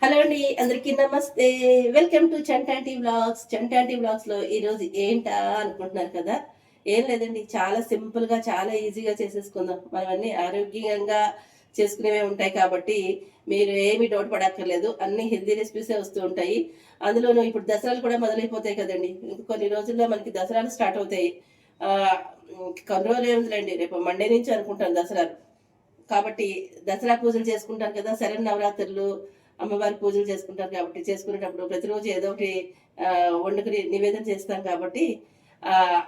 Hello అండి, అందరికీ నమస్తే. Welcome to Chantanti vlogs. చంటాంటి వ్లాగ్స్లో ఈరోజు ఏంటా అనుకుంటున్నారు కదా. ఏం లేదండి, చాలా సింపుల్గా చాలా ఈజీగా చేసేసుకుందాం. మనం అన్నీ ఆరోగ్యంగా చేసుకునేవే ఉంటాయి కాబట్టి మీరు ఏమీ డౌట్ పడక్కర్లేదు. అన్ని హెల్తీ రెసిపీసే వస్తూ ఉంటాయి. అందులోనూ ఇప్పుడు దసరాలు కూడా మొదలైపోతాయి కదండి. కొన్ని రోజుల్లో మనకి దసరాలు స్టార్ట్ అవుతాయి. ఆ, కొన్ని రోజులు ఏముందిలేండి, రేపు మండే నుంచి అనుకుంటాను దసరాలు. కాబట్టి దసరా పూజలు చేసుకుంటారు కదా, శరణ్ నవరాత్రులు అమ్మవారి పూజలు చేసుకుంటారు కాబట్టి చేసుకునేటప్పుడు ప్రతిరోజు ఏదో ఒకటి వండుకుని నివేదన చేస్తాం కాబట్టి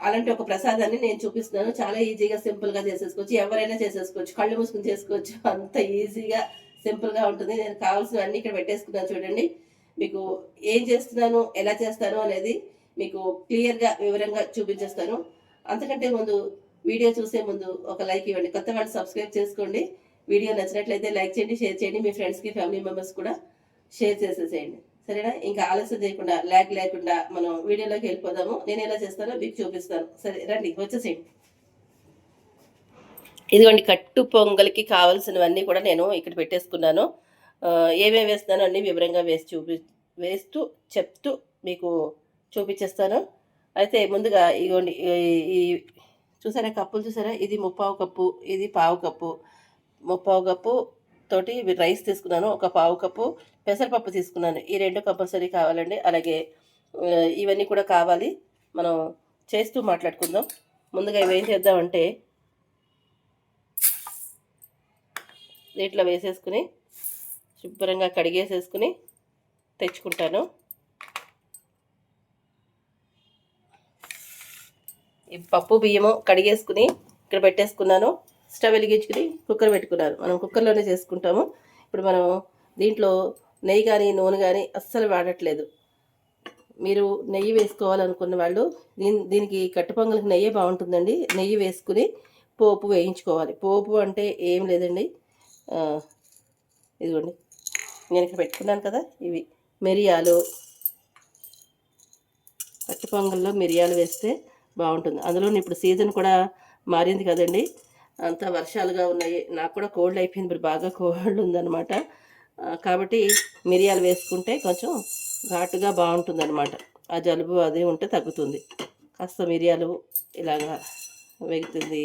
అలాంటి ఒక ప్రసాదాన్ని నేను చూపిస్తున్నాను. చాలా ఈజీగా సింపుల్గా చేసేసుకోవచ్చు, ఎవరైనా చేసేసుకోవచ్చు, కళ్ళు మూసుకుని చేసుకోవచ్చు. అంత ఈజీగా సింపుల్గా ఉంటుంది. నేను కావాల్సినవన్నీ ఇక్కడ పెట్టేసుకున్నాను చూడండి. మీకు ఏం చేస్తున్నాను, ఎలా చేస్తాను అనేది మీకు క్లియర్గా వివరంగా చూపించేస్తాను. అంతకంటే ముందు వీడియో చూసే ముందు ఒక లైక్ ఇవ్వండి. కొత్త వాళ్ళు సబ్స్క్రైబ్ చేసుకోండి. వీడియో నచ్చినట్లయితే లైక్ చేయండి, షేర్ చేయండి, మీ ఫ్రెండ్స్కి ఫ్యామిలీ మెంబర్స్ కూడా షేర్ చేసేసేయండి. సరేనా? ఇంకా ఆలస్యం చేయకుండా ల్యాగ్ లేకుండా మనం వీడియోలోకి వెళ్ళిపోదాము. నేను ఎలా చేస్తానో మీకు చూపిస్తాను. సరే రండి, వచ్చేసేయండి. ఇదిగోండి, కట్టు పొంగల్కి కావాల్సినవన్నీ కూడా నేను ఇక్కడ పెట్టేసుకున్నాను. ఏమేమి వేస్తున్నానో అన్నీ వివరంగా వేస్తూ చెప్తూ మీకు చూపించేస్తాను. అయితే ముందుగా ఇదిగోండి, ఈ చూసారా కప్పులు చూసారా, ఇది 3/4 కప్పు, ఇది 1/2 కప్పు. 3/4 కప్పు తోటి రైస్ తీసుకున్నాను. ఒక 1/2 కప్పు పెసరపప్పు తీసుకున్నాను. ఈ రెండు కంపల్సరీ కావాలండి. అలాగే ఇవన్నీ కూడా కావాలి. మనం చేస్తూ మాట్లాడుకుందాం. ముందుగా ఇవేం చేద్దామంటే దీంట్లో వేసేసుకుని శుభ్రంగా కడిగేసేసుకుని తెచ్చుకుంటాను. ఈ పప్పు బియ్యము కడిగేసుకుని ఇక్కడ పెట్టేసుకున్నాను. స్టవ్ వెలిగించుకుని కుక్కర్ పెట్టుకున్నాను. మనం కుక్కర్లోనే చేసుకుంటాము. ఇప్పుడు మనం దీంట్లో నెయ్యి కానీ నూనె కానీ అస్సలు వాడట్లేదు. మీరు నెయ్యి వేసుకోవాలనుకున్న వాళ్ళు దీనికి కట్టు పొంగల్కి నెయ్యి బాగుంటుందండి. నెయ్యి వేసుకుని పోపు వేయించుకోవాలి. పోపు అంటే ఏం లేదండి, ఇదిగోండి నేను ఇక్కడ పెట్టుకున్నాను కదా, ఇవి మిరియాలు. కట్టు పొంగల్లో మిరియాలు వేస్తే బాగుంటుంది. అందులో ఇప్పుడు సీజన్ కూడా మారింది కదండి, అంతా వర్షాలుగా ఉన్నాయి. నాకు కూడా కోల్డ్ అయిపోయింది, ఇప్పుడు బాగా కోల్డ్ ఉందన్నమాట. కాబట్టి మిరియాలు వేసుకుంటే కొంచెం ఘాటుగా బాగుంటుందన్నమాట. ఆ జలుబు అది ఉంటే తగ్గుతుంది. కాస్త మిరియాలు ఇలాగా వేగుతుంది.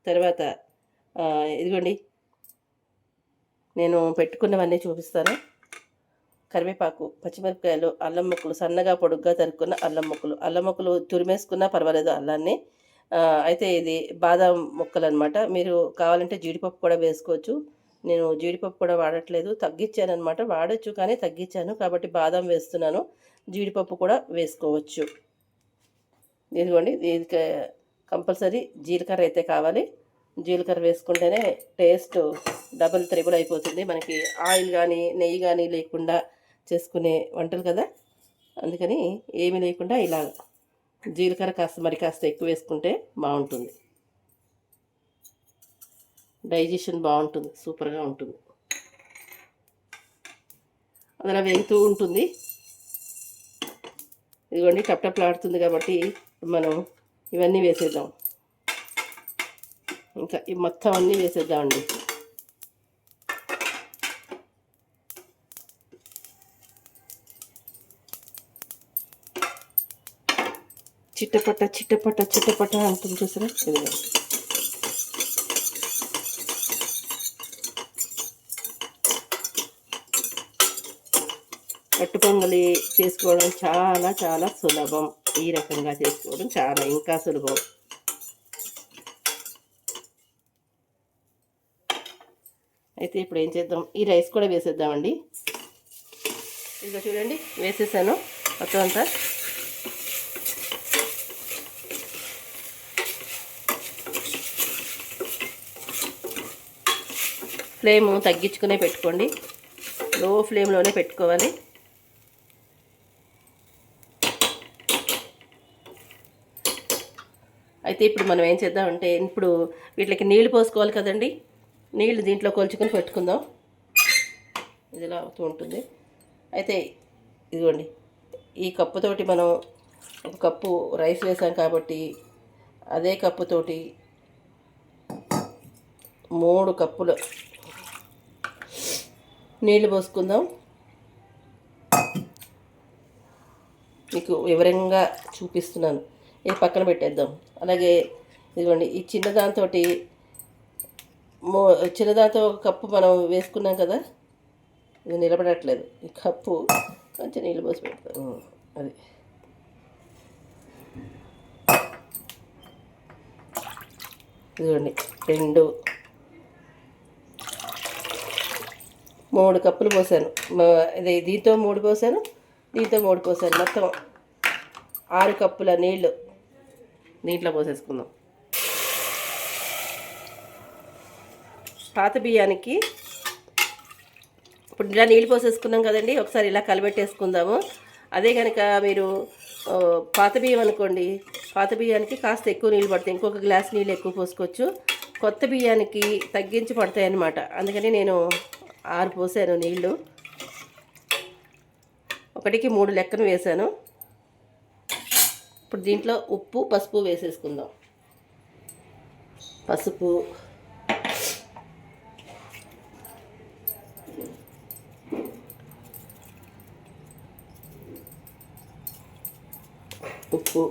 తర్వాత ఇదిగోండి నేను పెట్టుకున్నవన్నీ చూపిస్తాను. కరివేపాకు, పచ్చిమిరపకాయలు, అల్లం ముక్కలు, సన్నగా పొడుగ్గా తరుక్కున్న అల్లం ముక్కలు తురిమేసుకున్నా పర్వాలేదు అల్లాన్ని. అయితే ఇది బాదం ముక్కలు అనమాట. మీరు కావాలంటే జీడిపప్పు కూడా వేసుకోవచ్చు. నేను జీడిపప్పు కూడా వాడట్లేదు, తగ్గించాను అనమాట. వాడచ్చు కానీ తగ్గించాను కాబట్టి బాదం వేస్తున్నాను. జీడిపప్పు కూడా వేసుకోవచ్చు. ఇదిగోండి, ఇది కంపల్సరీ జీలకర్ర అయితే కావాలి. జీలకర్ర వేసుకుంటేనే టేస్ట్ డబుల్ త్రిబుల్ అయిపోతుంది. మనకి ఆయిల్ కానీ నెయ్యి కానీ లేకుండా చేసుకునే వంటలు కదా, అందుకని ఏమీ లేకుండా ఇలా జీలకర్ర కాస్త ఎక్కువ వేసుకుంటే బాగుంటుంది. డైజెషన్ బాగుంటుంది, సూపర్గా ఉంటుంది. అలా వేగుతూ ఉంటుంది. ఇదిగోండి టప్టప్లాడుతుంది కాబట్టి మనం ఇవన్నీ వేసేద్దాం. ఇంకా ఈ మొత్తం అన్నీ వేసేద్దామండి. చిట్టపట్ట చిట్టపట్ట చిట్టపట్ట అంటుంది చూసారా. ఇదిగో కట్టు పొంగలి చేసుకోవడం చాలా చాలా సులభం. ఈ రకంగా చేసుకోవడం చాలా ఇంకా సులభం. అయితే ఇప్పుడు ఏం చేద్దాం, ఈ రైస్ కూడా వేసేద్దామండి. ఇదిగో చూడండి, వేసేసాను మొత్తం అంతా. ఫ్లేమ్ తగ్గించుకునే పెట్టుకోండి, లో ఫ్లేమ్లోనే పెట్టుకోవాలి. అయితే ఇప్పుడు మనం ఏం చేద్దామంటే ఇప్పుడు వీటికి నీళ్లు పోసుకోవాలి కదండి. నీళ్లు దీంట్లో కొలుచుకొని పెట్టుకుందాం. ఇదిలా అవుతూ ఉంటుంది. అయితే ఇదిగోండి, ఈ కప్పుతోటి మనం ఒక కప్పు రైస్ వేసాం కాబట్టి అదే కప్పుతోటి 3 కప్పులు నీళ్లు పోసుకుందాం. మీకు వివరంగా చూపిస్తున్నాను. ఇది పక్కన పెట్టేద్దాం. అలాగే ఇదిగోండి ఈ చిన్నదాంతో చిన్నదాంతో ఒక కప్పు మనం వేసుకున్నాం కదా, ఇది నిలబడట్లేదు. ఈ కప్పు కొంచెం నీళ్ళు పోసి పెడతాం. అది ఇదిగోండి 3 కప్పులు పోసాను. ఇది దీంతో 3 పోసాను, దీంతో 3 పోసాను. మొత్తం 6 కప్పుల నీళ్ళు దీంట్లో పోసేసుకుందాం. పాత బియ్యానికి ఇప్పుడు ఇలా నీళ్ళు పోసేసుకున్నాం కదండి, ఒకసారి ఇలా కలబెట్టేసుకుందాము. అదే కనుక మీరు పాత బియ్యం అనుకోండి, పాత బియ్యానికి కాస్త ఎక్కువ నీళ్ళు పడతాయి, ఇంకొక గ్లాస్ నీళ్ళు ఎక్కువ పోసుకోవచ్చు. కొత్త బియ్యానికి తగ్గించి పడతాయి అన్నమాట. అందుకని నేను 6 పోసాను నీళ్ళు. 1కి 3 లెక్కను వేసాను. ఇప్పుడు దీంట్లో ఉప్పు పసుపు వేసేసుకుందాం. పసుపు, ఉప్పు,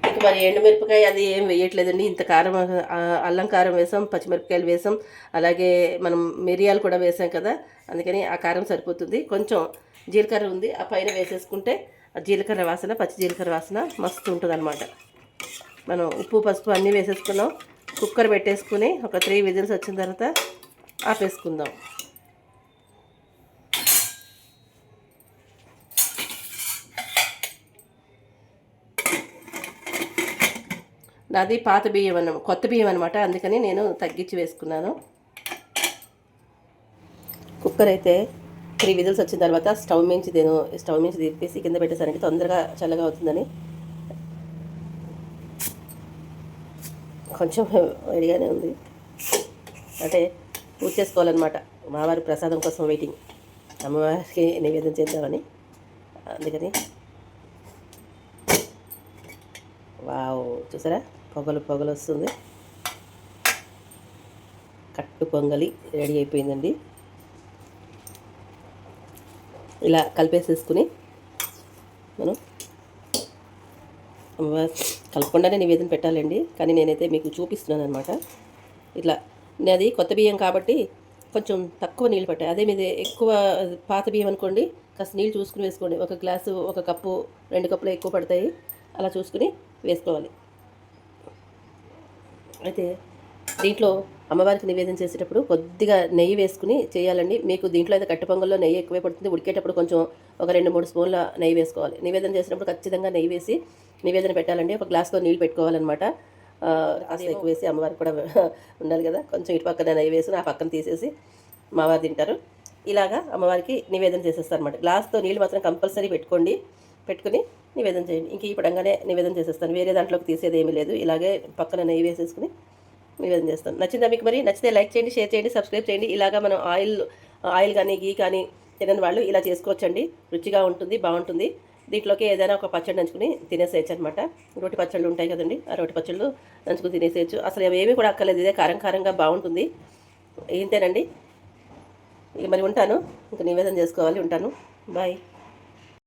ఇక మరి ఎండుమిరపకాయ అది ఏం వేయట్లేదండి. ఇంత కారం, అల్లం కారం వేసాం, పచ్చిమిరపకాయలు వేసాం, అలాగే మనం మిరియాలు కూడా వేసాం కదా, అందుకని ఆ కారం సరిపోతుంది. కొంచెం జీలకర్ర ఉంది, ఆ పైన వేసేసుకుంటే ఆ జీలకర్ర వాసన, పచ్చి జీలకర్ర వాసన మస్తు ఉంటుంది అనమాట. మనం ఉప్పు పసుపు అన్నీ వేసేసుకున్నాం. కుక్కర్ పెట్టేసుకుని ఒక 3 విజిల్స్ వచ్చిన తర్వాత ఆపేసుకుందాం. నాది పాత బియ్యం కొత్త బియ్యం అనమాట, అందుకని నేను తగ్గించి వేసుకున్నాను. కుక్కర్ అయితే 3 విజిల్స్ వచ్చిన తర్వాత స్టవ్ మించి తిప్పేసి కింద పెట్టేసానంటే తొందరగా చల్లగా అవుతుందని. కొంచెం వేడిగానే ఉంది, అంటే పూజ చేసుకోవాలన్నమాట. అమ్మవారి ప్రసాదం కోసం వెయిటింగ్, అమ్మవారికి నివేదన చేద్దామని. అందుకని వావ్, చూసారా పొగలు వస్తుంది. కట్టు పొంగలి రెడీ అయిపోయిందండి. ఇలా కలిపేసేసుకుని మనం కలపకుండానే నివేదన పెట్టాలండి, కానీ నేనైతే మీకు చూపిస్తున్నాను అనమాట. ఇట్లా అది కొత్త బియ్యం కాబట్టి కొంచెం తక్కువ నీళ్ళు పట్టాయి. అదే మీద ఎక్కువ పాత బియ్యం అనుకోండి, కాస్త నీళ్ళు చూసుకుని వేసుకోండి. 1 గ్లాసు 1 కప్పు 2 కప్పులు ఎక్కువ పడతాయి, అలా చూసుకుని వేసుకోవాలి. అయితే దీంట్లో అమ్మవారికి నివేదన చేసేటప్పుడు కొద్దిగా నెయ్యి వేసుకుని చేయాలండి. మీకు దీంట్లో అయితే కట్టు పొంగల్లో నెయ్యి ఎక్కువే పడుతుంది. ఉడికేటప్పుడు కొంచెం ఒక 2-3 స్పూన్ల నెయ్యి వేసుకోవాలి. నివేదన చేసినప్పుడు ఖచ్చితంగా నెయ్యి వేసి నివేదన పెట్టాలండి. ఒక గ్లాస్లో నీళ్ళు పెట్టుకోవాలన్నమాట. కాస్త ఎక్కువ వేసి అమ్మవారికి కూడా ఉండాలి కదా, కొంచెం ఇటు పక్కన నెయ్యి వేసి ఆ పక్కన తీసేసి అమ్మవారు తింటారు. ఇలాగా అమ్మవారికి నివేదన చేసేస్తారు అనమాట. గ్లాస్తో నీళ్ళు మాత్రం కంపల్సరీ పెట్టుకుని నివేదన చేయండి. ఇంక ఈ పడంగానే నివేదన చేసేస్తాను, వేరే దాంట్లోకి తీసేది ఏమీ లేదు. ఇలాగే పక్కన నెయ్యి వేసేసుకుని నివేదన చేస్తాను. నచ్చిందా మీకు? మరి నచ్చితే లైక్ చేయండి, షేర్ చేయండి, సబ్స్క్రైబ్ చేయండి. ఇలాగా మనం ఆయిల్ కానీ గీ కానీ తినని వాళ్ళు ఇలా చేసుకోవచ్చండి. రుచిగా ఉంటుంది, బాగుంటుంది. దీంట్లోకి ఏదైనా ఒక పచ్చడి నంచుకుని తినేసేయచ్చు అనమాట. రోటి పచ్చళ్ళు ఉంటాయి కదండి, ఆ రోటి పచ్చళ్ళు నంచుకుని తినేసేయచ్చు. అసలు ఏమీ కూడా అక్కర్లేదు, ఇదే కారంగా బాగుంటుంది. ఇంతేనండి. ఇక మరి ఉంటాను, ఇంకా నివేదన చేసుకోవాలి. ఉంటాను, బాయ్.